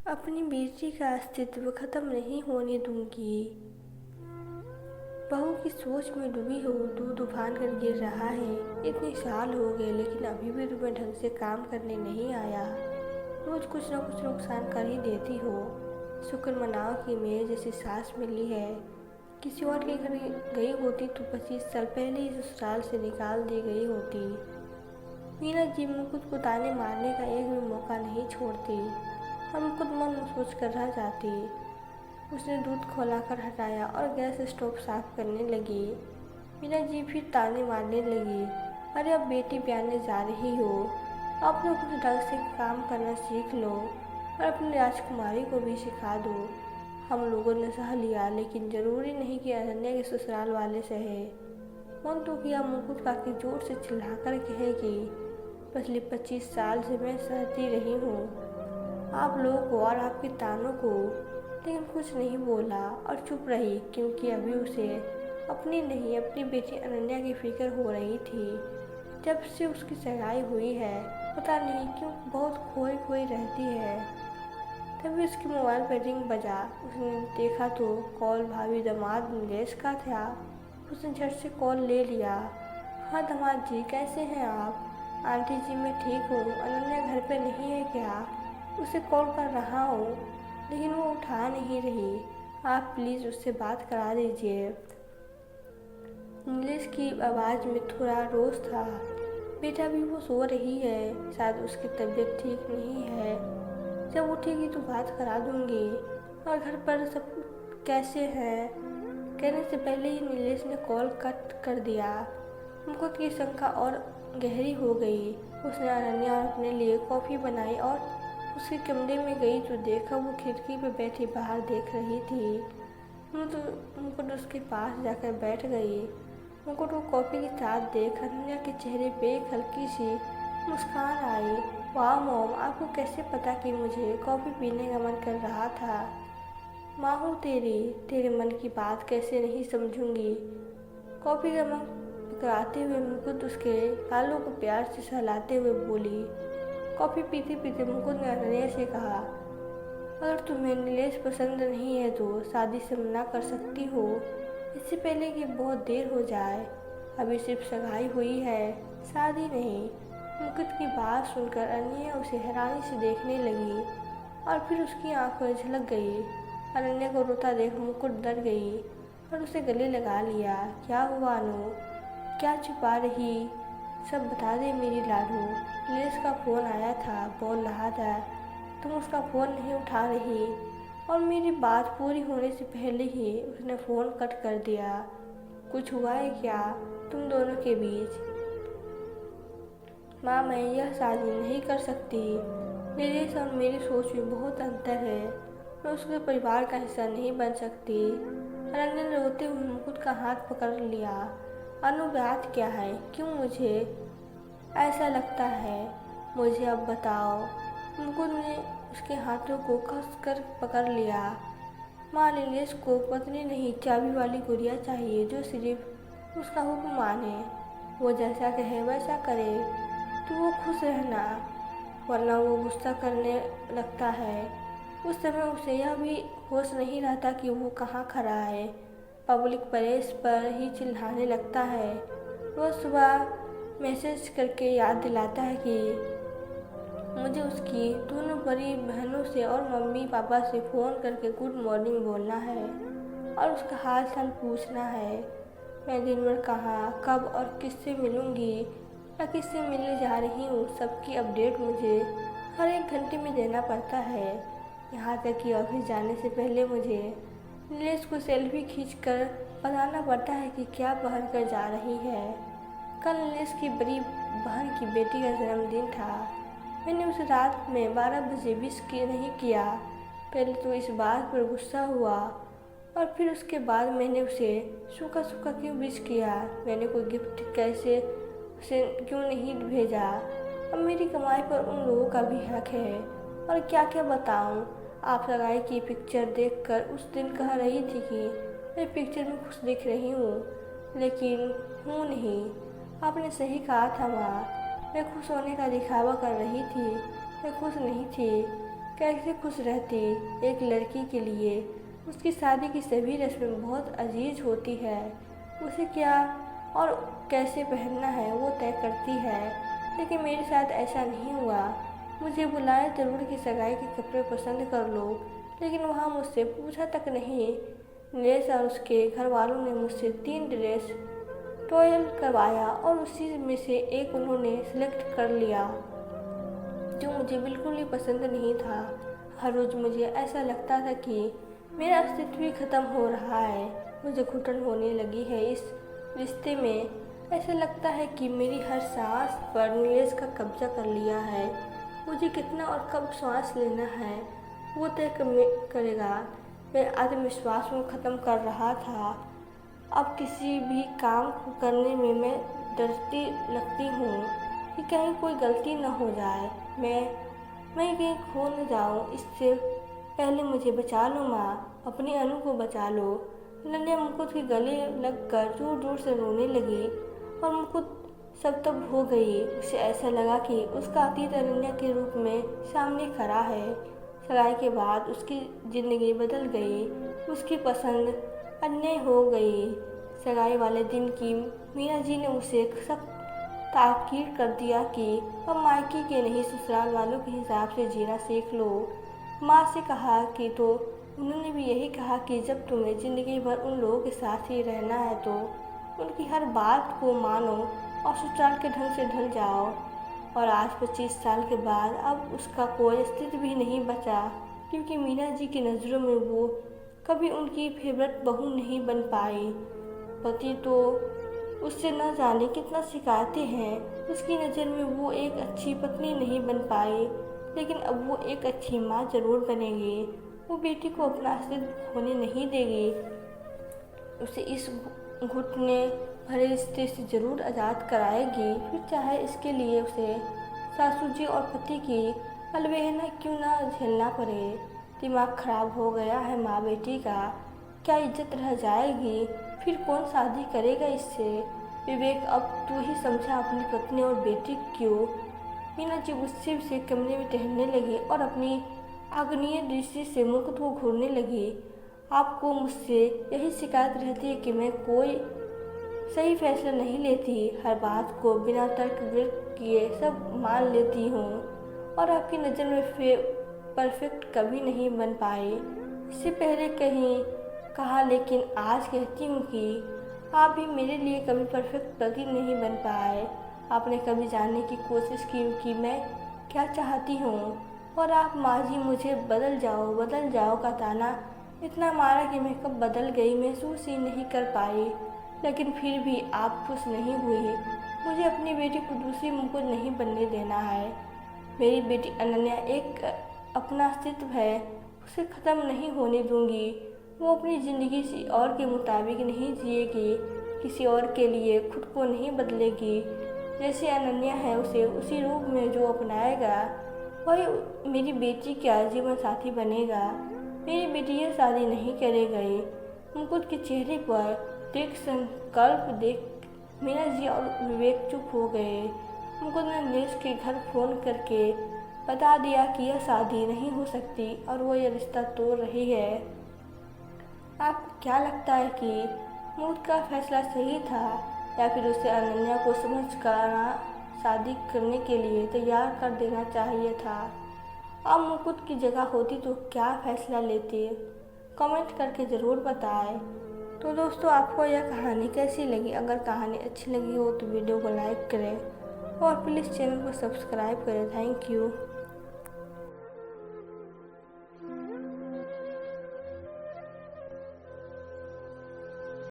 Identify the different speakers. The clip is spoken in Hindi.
Speaker 1: अपनी बेटी का अस्तित्व खत्म नहीं होने दूंगी। बहू की सोच में डूबी हो, दूध उफान कर गिर रहा है। इतने साल हो गए लेकिन अभी भी तुम्हें ढंग से काम करने नहीं आया। रोज कुछ न कुछ नुकसान कर ही देती हो। शुक्र मनाओ कि मेरे जैसी सास मिली है। किसी और के घर गई होती तो 25 साल पहले ही ससुराल से निकाल दी गई होती। मीना जी मुकुट को ताने मारने का एक भी मौका नहीं छोड़ती। हम खुद मन में सोच कर रह जाती। उसने दूध खौलाकर हटाया और गैस स्टोव साफ करने लगी। मीना जी फिर ताने मारने लगी। अरे अब बेटी ब्याने जा रही हो, अब तो कुछ ढंग से काम करना सीख लो और अपनी राजकुमारी को भी सिखा दो। हम लोगों ने सह लिया लेकिन जरूरी नहीं कि अनन्या के ससुराल वाले सहे। मन तो किया मुकुट काफी जोर से चिल्लाकर कहेगी, पिछले 25 साल से मैं सहती रही हूँ आप लोगों को और आपके तानों को, लेकिन कुछ नहीं बोला और चुप रही क्योंकि अभी उसे अपनी नहीं अपनी बेटी अनन्या की फिक्र हो रही थी। जब से उसकी सगाई हुई है पता नहीं क्यों बहुत खोई खोई रहती है। तभी उसके मोबाइल पर रिंग बजा। उसने देखा तो कॉल भाभी दामाद नीलेश का था। उसने झट से कॉल ले लिया। हाँ दामाद जी, कैसे हैं आप? आंटी जी मैं ठीक हूँ। अनन्या घर पे नहीं है क्या? उसे कॉल कर रहा हूँ लेकिन वो उठा नहीं रही। आप प्लीज़ उससे बात करा दीजिए। नीलेश की आवाज़ में थोड़ा रोष था। बेटा भी वो सो रही है, शायद उसकी तबीयत ठीक नहीं है। जब उठेगी तो बात करा दूंगी। और घर पर सब कैसे हैं? कहने से पहले ही नीलेश ने कॉल कट कर दिया। मुकुट की शंका और गहरी हो गई। उसने अनन्या और अपने लिए कॉफ़ी बनाई और उसके कमरे में गई तो देखा वो खिड़की पे बैठी बाहर देख रही थी। मुकुट उसके पास जाकर बैठ गई। मुकुट को कॉफ़ी के साथ देख अनन्या के चेहरे पे एक हल्की सी मुस्कान आई। वाह मॉम, आपको कैसे पता कि मुझे कॉफ़ी पीने का मन कर रहा था? माँ हूँ तेरे मन की बात कैसे नहीं समझूंगी। कॉफ़ी का मग पकड़ाते हुए मुकुट उसके गालों को प्यार से सहलाते हुए बोली। कॉफ़ी पीते पीते मुकुट ने अनन्या से कहा, अगर तुम्हें नीलेश पसंद नहीं है तो शादी से मना कर सकती हो, इससे पहले कि बहुत देर हो जाए। अभी सिर्फ सगाई हुई है, शादी नहीं। मुकुट की बात सुनकर अनन्या उसे हैरानी से देखने लगी और फिर उसकी आंखों झलक गई। अनन्या को रोता देख मुकुट डर गई और उसे गले लगा लिया। क्या हुआ अनु, क्या छुपा रही? सब बता दे मेरी लाडू। नीलेश का फ़ोन आया था, बोल रहा था तुम उसका फ़ोन नहीं उठा रही और मेरी बात पूरी होने से पहले ही उसने फ़ोन कट कर दिया। कुछ हुआ है क्या तुम दोनों के बीच? माँ मैं यह शादी नहीं कर सकती। नीलेश और मेरी सोच में बहुत अंतर है। मैं उसके परिवार का हिस्सा नहीं बन सकती। अनन्या ने रोते हुए मुकुट का हाथ पकड़ लिया। अनु बात क्या है, क्यों मुझे ऐसा लगता है? मुझे अब बताओ। मुकुट ने उसके हाथों को कसकर पकड़ लिया। माँ नीलेश को पत्नी नहीं चाबी वाली गुड़िया चाहिए जो सिर्फ उसका हुक्म माने। वो जैसा कहे वैसा करे तो वो खुश रहना, वरना वो गुस्सा करने लगता है। उस समय उसे यह भी होश नहीं रहता कि वो कहाँ खड़ा है। पब्लिक प्लेस पर ही चिल्लाने लगता है। रोज सुबह मैसेज करके याद दिलाता है कि मुझे उसकी दोनों बड़ी बहनों से और मम्मी पापा से फ़ोन करके गुड मॉर्निंग बोलना है और उसका हाल चाल पूछना है। मैं दिन भर कहाँ कब और किससे मिलूँगी या किससे मिलने जा रही हूँ, सबकी अपडेट मुझे हर एक घंटे में देना पड़ता है। यहाँ तक कि ऑफिस जाने से पहले मुझे नीलेश को सेल्फी खींचकर बताना पड़ता है कि क्या पहन कर जा रही है। कल नीलेश की बड़ी बहन की बेटी का जन्मदिन था। मैंने उसे रात में 12 बजे विश नहीं किया। पहले तो इस बात पर गुस्सा हुआ और फिर उसके बाद मैंने उसे सूखा सूखा क्यों विश किया। मैंने कोई गिफ्ट कैसे उसे क्यों नहीं भेजा। अब मेरी कमाई पर उन लोगों का भी हक है। और क्या क्या बताऊं। आप सगाई की पिक्चर देखकर उस दिन कह रही थी कि मैं पिक्चर में खुश दिख रही हूँ, लेकिन हूँ नहीं। आपने सही कहा था माँ, मैं खुश होने का दिखावा कर रही थी, मैं खुश नहीं थी। कैसे खुश रहती। एक लड़की के लिए उसकी शादी की सभी रस्में बहुत अजीज होती है। उसे क्या और कैसे पहनना है वो तय करती है, लेकिन मेरे साथ ऐसा नहीं हुआ। मुझे बुलाया जरूर कि सगाई के कपड़े पसंद कर लो, लेकिन वहाँ मुझसे पूछा तक नहीं। नीलेश और उसके घर वालों ने मुझसे 3 ड्रेस ट्रायल करवाया और उसी में से एक उन्होंने सिलेक्ट कर लिया, जो मुझे बिल्कुल ही पसंद नहीं था। हर रोज़ मुझे ऐसा लगता था कि मेरा अस्तित्व ही खत्म हो रहा है। मुझे घुटन होने लगी है इस रिश्ते में। ऐसा लगता है कि मेरी हर सांस पर नीलेश का कब्जा कर लिया है। मुझे कितना और कब सांस लेना है वो तय करेगा। मेरा आत्मविश्वास में ख़त्म कर रहा था। अब किसी भी काम को करने में मैं डरती लगती हूँ कि कहीं कोई गलती न हो जाए, मैं कहीं खो न जाऊँ। इससे पहले मुझे बचा लो माँ, अपनी अनु को बचा लो। अनन्या मुकुट के गले लगकर जोर जोर से रोने लगी और मुकुट सब तब हो गई। उसे ऐसा लगा कि उसका अतीत अनन्या के रूप में सामने खड़ा है। सगाई के बाद उसकी ज़िंदगी बदल गई। उसकी पसंद अन्य हो गई। सगाई वाले दिन की मीना जी ने उसे सख्त ताकीद कर दिया कि अब मायके के नहीं ससुराल वालों के हिसाब से जीना सीख लो। माँ से कहा कि तो उन्होंने भी यही कहा कि जब तुम्हें ज़िंदगी भर उन लोगों के साथ ही रहना है तो उनकी हर बात को मानो और ससुराल के ढंग से ढल जाओ। और आज 25 साल के बाद अब उसका कोई अस्तित्व भी नहीं बचा, क्योंकि मीना जी की नज़रों में वो कभी उनकी फेवरेट बहू नहीं बन पाई। पति तो उससे न जाने कितना शिकायतें हैं। उसकी नज़र में वो एक अच्छी पत्नी नहीं बन पाई, लेकिन अब वो एक अच्छी माँ जरूर बनेगी। वो बेटी को अपना अस्तित्व होने नहीं देगी। उसे इस घुटने भरे रिश्ते से जरूर आज़ाद कराएगी, फिर चाहे इसके लिए उसे सासू जी और पति की अलविदा क्यों ना झेलना पड़े। दिमाग खराब हो गया है माँ बेटी का। क्या इज्जत रह जाएगी? फिर कौन शादी करेगा इससे? विवेक, अब तू ही समझा अपनी पत्नी और बेटी क्यों। मीना जी गुस्से से कमरे में टहलने लगी और अपनी आग्नेय दृष्टि से मुकुट को घूरने लगी। आपको मुझसे यही शिकायत रहती है कि मैं कोई सही फैसला नहीं लेती, हर बात को बिना तर्क वितर्क किए सब मान लेती हूँ और आपकी नज़र में परफेक्ट कभी नहीं बन पाई। इससे पहले कहीं कहा, लेकिन आज कहती हूँ कि आप भी मेरे लिए कभी परफेक्ट पति नहीं बन पाए। आपने कभी जानने की कोशिश की कि मैं क्या चाहती हूँ, और आप माँ जी मुझे बदल जाओ का ताना इतना मारा कि मैं कब बदल गई महसूस ही नहीं कर पाई। लेकिन फिर भी आप खुश नहीं हुई। मुझे अपनी बेटी को दूसरी मुकुट नहीं बनने देना है। मेरी बेटी अनन्या एक अपना अस्तित्व है, उसे ख़त्म नहीं होने दूंगी। वो अपनी ज़िंदगी किसी और के मुताबिक नहीं जिएगी, किसी और के लिए खुद को नहीं बदलेगी। जैसे अनन्या है उसे उसी रूप में जो अपनाएगा वही मेरी बेटी का जीवन साथी बनेगा। मेरी बेटी यह शादी नहीं करेगी। मुकुट के चेहरे पर दृढ़ संकल्प देख मीना जी और विवेक चुप हो गए। मुकुट ने नीलेश के घर फोन करके बता दिया कि यह शादी नहीं हो सकती और वो यह रिश्ता तोड़ रही है। आपको क्या लगता है कि मुकुट का फैसला सही था, या फिर उसे अनन्या को समझ कर शादी करने के लिए तैयार कर देना चाहिए था? अब मुकुट की जगह होती तो क्या फैसला लेती? कमेंट करके ज़रूर बताएं। तो दोस्तों, आपको यह कहानी कैसी लगी? अगर कहानी अच्छी लगी हो तो वीडियो को लाइक करें और प्लीज़ चैनल को सब्सक्राइब करें। Thank you.